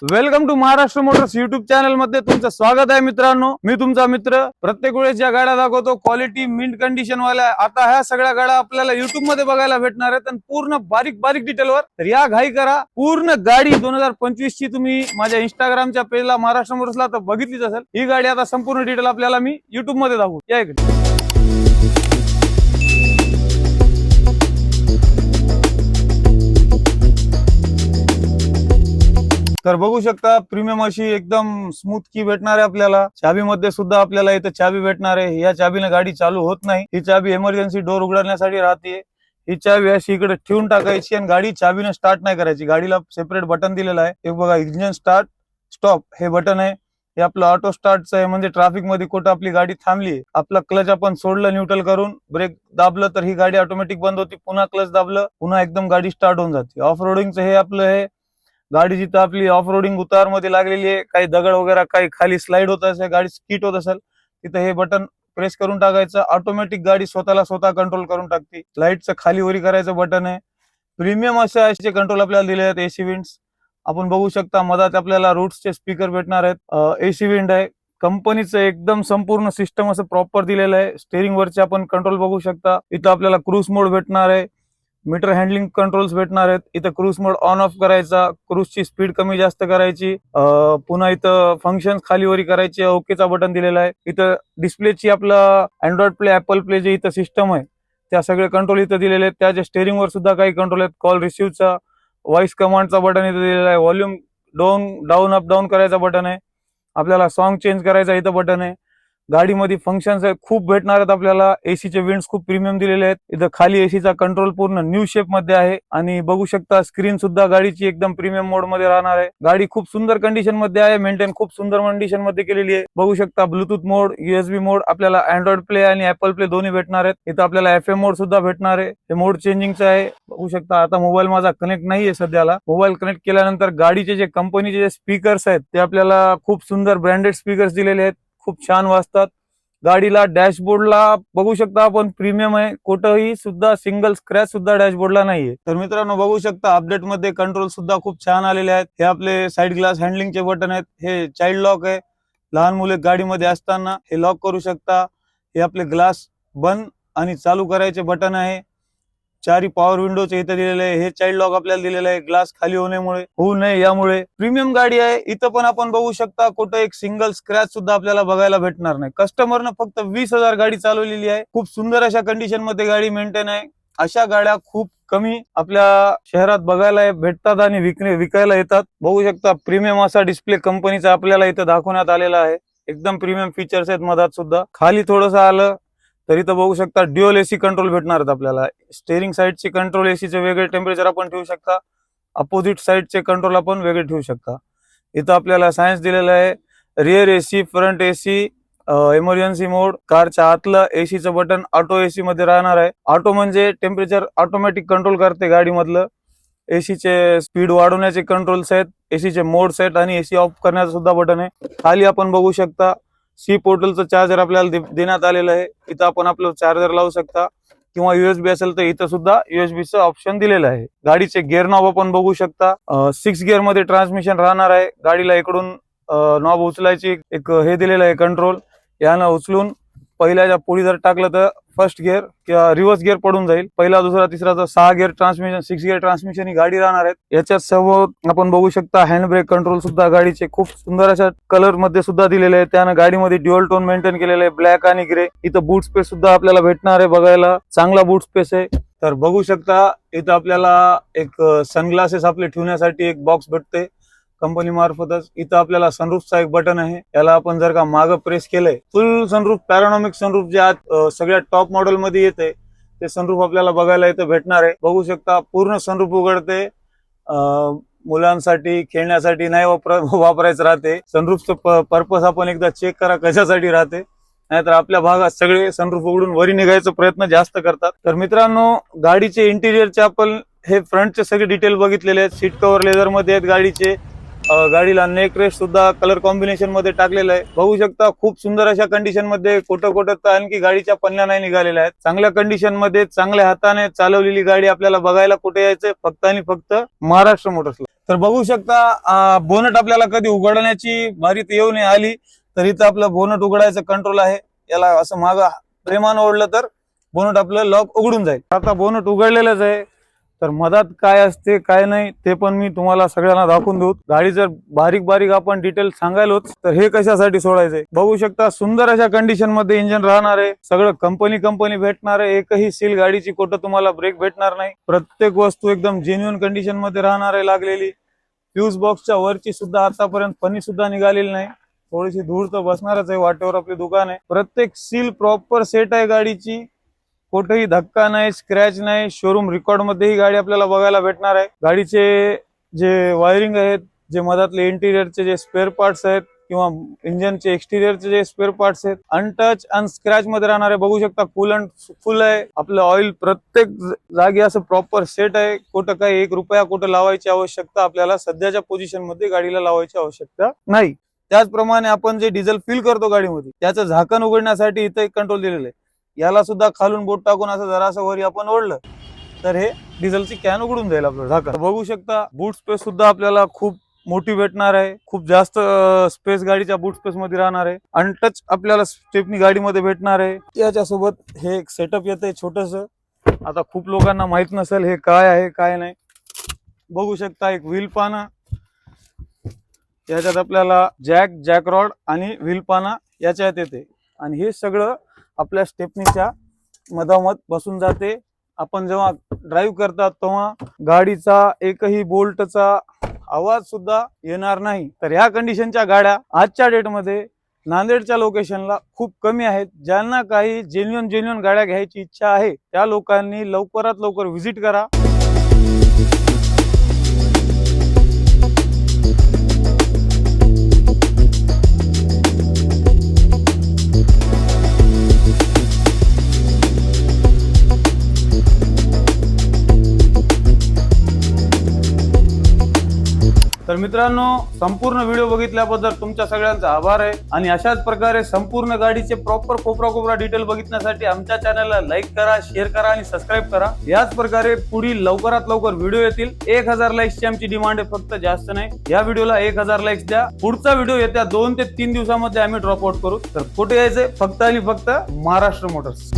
Welcome to Maharashtra motors YouTube channel मध्ये तुमचं स्वागत आहे मित्रांनो। मी तुमचा मित्र प्रत्येक वेळेस ज्या गाड्या दाखवतो क्वालिटी मिंट कंडिशन वाल्या, आता ह्या सगळ्या गाड्या आपल्याला युट्यूब मध्ये बघायला भेटणार आहेत आणि पूर्ण बारीक बारीक डिटेलवर। तर या घाई करा, पूर्ण गाडी 2025 ची तुम्ही माझ्या इंस्टाग्रामच्या पेजला महाराष्ट्र मोटर्सला तर बघितलीच असेल। ही गाडी आता संपूर्ण डिटेल आपल्याला मी युट्यूब मध्ये दाखवू। या इकडे तर बघू शकता प्रीमियम अशी एकदम स्मूथ की भेटणार आहे आपल्याला। चाबी मध्ये सुद्धा आपल्याला इथे चाबी भेटणार आहे। या चाबीने गाडी चालू होत नाही, ही चाबी इमर्जन्सी डोर उघडण्यासाठी राहते। ही चाबी अशी इकडे ठेवून टाकायची आणि गाडी चाबीने स्टार्ट नाही करायची। गाडीला सेपरेट बटन दिलेलं आहे, एक बघा इंजिन स्टार्ट स्टॉप हे बटन आहे। हे आपलं ऑटो स्टार्टचं आहे, म्हणजे ट्रॅफिक मध्ये कुठं आपली गाडी थांबली, आपला क्लच आपण सोडलं न्यूट्रल करून ब्रेक दाबलं तर ही गाडी ऑटोमॅटिक बंद होती, पुन्हा क्लच दाबलं पुन्हा एकदम गाडी स्टार्ट होऊन जाते। ऑफ रोडिंगचं हे आपलं हे गाडी जिथं आपली ऑफ रोडिंग उतार मध्ये लागलेली आहे, काही दगड वगैरे काही खाली स्लाइड होत असेल, गाडी स्किट होत असेल, तिथं हे बटन प्रेस करून टाकायचं, ऑटोमॅटिक गाडी स्वतःला स्वतः कंट्रोल करून टाकते। लाईटचं खाली वरी करायचं बटन आहे। प्रीमियम असे कंट्रोल आपल्याला दिले आहेत। एसी विंड्स आपण बघू शकता, मधात आपल्याला रूट्सचे स्पीकर भेटणार आहेत। एसी विंड आहे, कंपनीचं एकदम संपूर्ण सिस्टम असं प्रॉपर दिलेलं आहे। स्टेअरिंग वरचे आपण कंट्रोल बघू शकता, इथं आपल्याला क्रूज मोड भेटणार आहे, मीटर हँडलिंग कंट्रोल्स भेटणार आहेत। इथं क्रूज मोड ऑन ऑफ करायचा, क्रूजची स्पीड कमी जास्त करायची, पुन्हा इथं फंक्शन खाली वरी करायचे, ओकेचा बटन दिलेला आहे। इथं डिस्प्लेची आपला अँड्रॉइड प्ले ऍपल प्ले जे इथं सिस्टम आहे त्या सगळे कंट्रोल इथं दिलेले आहेत। त्याच्या स्टेअरिंग वर सुद्धा काही कंट्रोल आहेत। कॉल रिसिव्हचा व्हॉइस कमांडचा बटन इथं दिलेला आहे। व्हॉल्यूम डाऊन अप डाऊन करायचा बटन आहे। आपल्याला सॉन्ग चेंज करायचा इथं बटन आहे। गाडीमध्ये फंक्शन्स खूप भेटणार आहेत आपल्याला। एसीचे विंड्स खूप प्रीमियम दिलेले आहेत। इथं खाली एसीचा कंट्रोल पूर्ण न्यू शेप मध्ये आहे आणि बघू शकता स्क्रीन सुद्धा गाडीची एकदम प्रीमियम मोड मध्ये राहणार आहे। गाडी खूप सुंदर कंडिशन मध्ये आहे, मेंटेन खूप सुंदर कंडिशन मध्ये केलेली आहे। बघू शकता ब्लूटूथ मोड, यूएसबी मोड, आपल्याला अँड्रॉइड प्ले आणि ऍपल प्ले दोन्ही भेटणार आहेत। इथं आपल्याला एफएम मोड सुद्धा भेटणार आहे, हे मोड चेंजिंगचं आहे। बघू शकता आता मोबाईल माझा कनेक्ट नाहीये सध्याला। मोबाईल कनेक्ट केल्यानंतर गाडीचे जे कंपनीचे जे स्पीकर्स आहेत ते आपल्याला खूप सुंदर ब्रँडेड स्पीकर्स दिलेले आहेत, खूप छान वाजतात। गाडीला डॅशबोर्डला बघू शकता आपण प्रीमियम आहे, कुठंही सुद्धा सिंगल स्क्रॅच सुद्धा डॅशबोर्डला नाहीये। तर मित्रांनो बघू शकता अपडेट मध्ये कंट्रोल सुद्धा खूप छान आलेले आहेत। हे आपले साइड ग्लास हँडलिंगचे बटन आहेत, हे चाइल्ड लॉक आहे, लहान मुले गाडीमध्ये असताना हे लॉक करू शकता। हे आपले ग्लास बंद आणि चालू करायचे बटन आहे। चारी पॉवर विंडोचे इथं दिलेले आहे, हे चाइल्ड लॉक आपल्याला दिलेलं आहे, ग्लास खाली होऊ नये यामुळे। प्रीमियम गाडी आहे, इथं पण आपण बघू शकता कुठं एक सिंगल स्क्रॅच सुद्धा आपल्याला बघायला भेटणार नाही। कस्टमरनं फक्त 20,000 गाडी चालवलेली आहे। खूप सुंदर अशा कंडिशन मध्ये गाडी मेंटेन आहे। अशा गाड्या खूप कमी आपल्या शहरात बघायला भेटतात आणि विकायला येतात। बघू शकता प्रीमियम असा डिस्प्ले कंपनीचा आपल्याला इथं दाखवण्यात आलेला आहे, एकदम प्रीमियम फीचर्स आहेत। मधात सुद्धा खाली थोडंसं आलं तर इथं बघू शकता ड्युअल एसी कंट्रोल भेटणार आहेत आपल्याला। स्टेअरिंग साईडचे कंट्रोल एसीचे वेगळे टेम्परेचर आपण ठेवू शकता, अपोजिट साईडचे कंट्रोल आपण वेगळे ठेवू शकता। इथं आपल्याला सायन्स दिलेलं आहे, rear AC, front AC, emergency mode, कारच्या आतलं एसीचं बटन ऑटो एसी मध्ये राहणार आहे। ऑटो म्हणजे टेम्परेचर ऑटोमॅटिक कंट्रोल करते गाडीमधलं। एसीचे स्पीड वाढवण्याचे कंट्रोल्स आहेत, एसीचे मोड्स आहेत आणि एसी ऑफ करण्याचं सुद्धा बटन आहे। खाली आपण बघू शकता सी पोर्टलचं चार्जर आपल्याला देण्यात आलेलं आहे, इथं आपण आपलं चार्जर लावू शकता किंवा युएसबी असेल तर इथं सुद्धा युएसबीचं ऑप्शन दिलेलं आहे। गाडीचे गिअर नॉब आपण बघू शकता, 6 गिअर मध्ये ट्रान्समिशन राहणार आहे। गाडीला इकडून नॉब उचलायची एक हे दिलेलं आहे कंट्रोल, यानं उचलून पहिल्याच्या पुढे जर टाकलं तर फर्स्ट गिअर किंवा रिव्हर्स गिअर पडून जाईल। पहिला दुसरा तिसरा 6 गिअर ट्रान्समिशन, 6 गिअर ट्रान्समिशन ही गाडी राहणार आहे। याच्यात सर्व आपण बघू शकता हँड ब्रेक कंट्रोल सुद्धा गाडीचे खूप सुंदर अशा कलर मध्ये सुद्धा दिलेले आहे। त्यानं गाडीमध्ये ड्युअल टोन मेंटेन केलेले आहे, ब्लॅक आणि ग्रे। इथं बूट स्पेस सुद्धा आपल्याला भेटणार आहे, बघायला चांगला बूट स्पेस आहे। तर बघू शकता इथं आपल्याला एक सनग्लासेस आपले ठेवण्यासाठी एक बॉक्स भेटते कंपनी मार्फतच। इथं आपल्याला सनरूफचा एक बटन आहे, याला आपण जर का मागं प्रेस केलंय, फुल सनरूफ पॅरानॉमिक सनरूफ जे आत सगळ्यात टॉप मॉडेल मध्ये येते ते सनरूफ आपल्याला बघायला इथं भेटणार आहे। बघू शकता पूर्ण सनरूफ उघडते, मुलांसाठी खेळण्यासाठी नाही वापरायचं राहते। सनरूफचं पर्पस आपण एकदा चेक करा कशासाठी राहते, नाहीतर आपल्या भागात सगळे सनरूफ उघडून वरी निघायचा प्रयत्न जास्त करतात। तर मित्रांनो गाडीचे इंटिरियरचे आपण हे फ्रंटचे सगळे डिटेल बघितलेले आहेत। सीट कव्हर लेदर मध्ये आहेत गाडीचे, गाडीला नेक रेस्ट सुद्धा कलर कॉम्बिनेशन मध्ये टाकलेलं आहे। बघू शकता खूप सुंदर अशा कंडिशन मध्ये, कुठं तर आणखी गाडीच्या पल्ल्या नाही निघालेल्या आहेत। चांगल्या कंडिशन मध्ये चांगल्या हाताने चालवलेली गाडी आपल्याला बघायला कुठे यायचंय, फक्त आणि फक्त महाराष्ट्र मोटर्सला। तर बघू शकता बोनट आपल्याला कधी उघडण्याची बारी येऊ नये आली तर इथं आपलं बोनट उघडायचं कंट्रोल आहे. याला असं माग प्रेमानं ओढलं तर बोनट आपलं लॉक उघडून जाईल. आता बोनट उघडलेलंच आहे तर मधात काय असते काय नाही ते पण मी तुम्हाला सगळ्यांना दाखवून देऊ. गाडी जर बारीक बारीक आपण डिटेल सांगायलोच तर हे कशासाठी सोडायचंय. बघू शकता सुंदर अशा कंडिशन मध्ये इंजिन राहणार आहे. सगळं कंपनी भेटणार आहे. एकही सील गाडीची कुठं तुम्हाला ब्रेक भेटणार नाही. प्रत्येक वस्तू एकदम जेन्युइन कंडिशन मध्ये राहणार आहे लागलेली. फ्यूज बॉक्सच्या वरची सुद्धा आतापर्यंत फणी सुद्धा निघालेली नाही. थोडीशी धूळ तर बसणारच आहे. वाटेवर आपली दुकान आहे. प्रत्येक सील प्रॉपर सेट आहे गाडीची. कुठेही धक्का नाही, स्क्रॅच नाही. शोरूम रेकॉर्ड मध्ये ही गाडी आपल्याला बघायला भेटणार आहे. गाडीचे जे वायरिंग आहेत, जे मधातले इंटिरियरचे जे स्पेअर पार्ट्स आहेत किंवा इंजिनचे एक्सटिरियरचे जे स्पेअर पार्ट्स आहेत अनटच अनस्क्रॅच मध्ये राहणार आहे. बघू शकता कूलंट फुल आहे. आपलं ऑइल प्रत्येक जागी असं प्रॉपर सेट आहे. कुठं काही 1 रुपया कुठं लावायची आवश्यकता आपल्याला सध्याच्या पोझिशन मध्ये गाडीला लावायची आवश्यकता नाही. त्याचप्रमाणे आपण जे डिझेल फिल करतो गाडीमध्ये त्याचं झाकण उघडण्यासाठी इथं एक कंट्रोल दिलेलं आहे. याला सुद्धा खालून बोट टाकून असं जरासं वरी आपण ओढलं तर हे डिझेलची कॅन उघडून जाईल आपलं झाकण. बघू शकता बूट स्पेस सुद्धा आपल्याला खूप मोठी भेटणार आहे. खूप जास्त स्पेस गाडीच्या बूट स्पेस मध्ये राहणार आहे. अनटच आपल्याला स्टेपनी गाडीमध्ये भेटणार आहे. याच्यासोबत हे एक सेटअप येतंय छोटस. आता खूप लोकांना माहित नसेल हे काय आहे काय नाही. बघू शकता एक व्हील पाना. याच्यात आपल्याला जॅक रॉड आणि व्हील पाना याच्यात येते आणि हे सगळं आपल्या स्टेपनीच्या मधामध बसून जाते. आपण जेव्हा ड्राईव्ह करतात तेव्हा गाडीचा एकही बोल्टचा आवाज सुद्धा येणार नाही. तर ह्या कंडिशनच्या गाड्या आजच्या डेटमध्ये नांदेडच्या लोकेशनला खूप कमी आहेत. ज्यांना काही जेन्युइन गाड्या घ्यायची इच्छा आहे त्या लोकांनी लवकरात लवकर व्हिजिट करा. तर मित्रांनो संपूर्ण व्हिडिओ बघितल्याबद्दल तुमच्या सगळ्यांचा आभार आहे. आणि अशाच प्रकारे संपूर्ण गाडीचे प्रॉपर कोपरा डिटेल बघितण्यासाठी आमच्या चॅनलला लाईक करा, शेअर करा आणि सबस्क्राईब करा. याच प्रकारे पुढील लवकरात लवकर व्हिडिओ येतील. 1000 लाईक्सची आमची डिमांड आहे, फक्त जास्त नाही. या व्हिडिओला 1000 लाईक्स द्या. पुढचा व्हिडिओ येत्या 2 ते 3 दिवसामध्ये आम्ही ड्रॉप आउट करू. तर कुठे यायचंय? फक्त आणि फक्त महाराष्ट्र मोटर्स.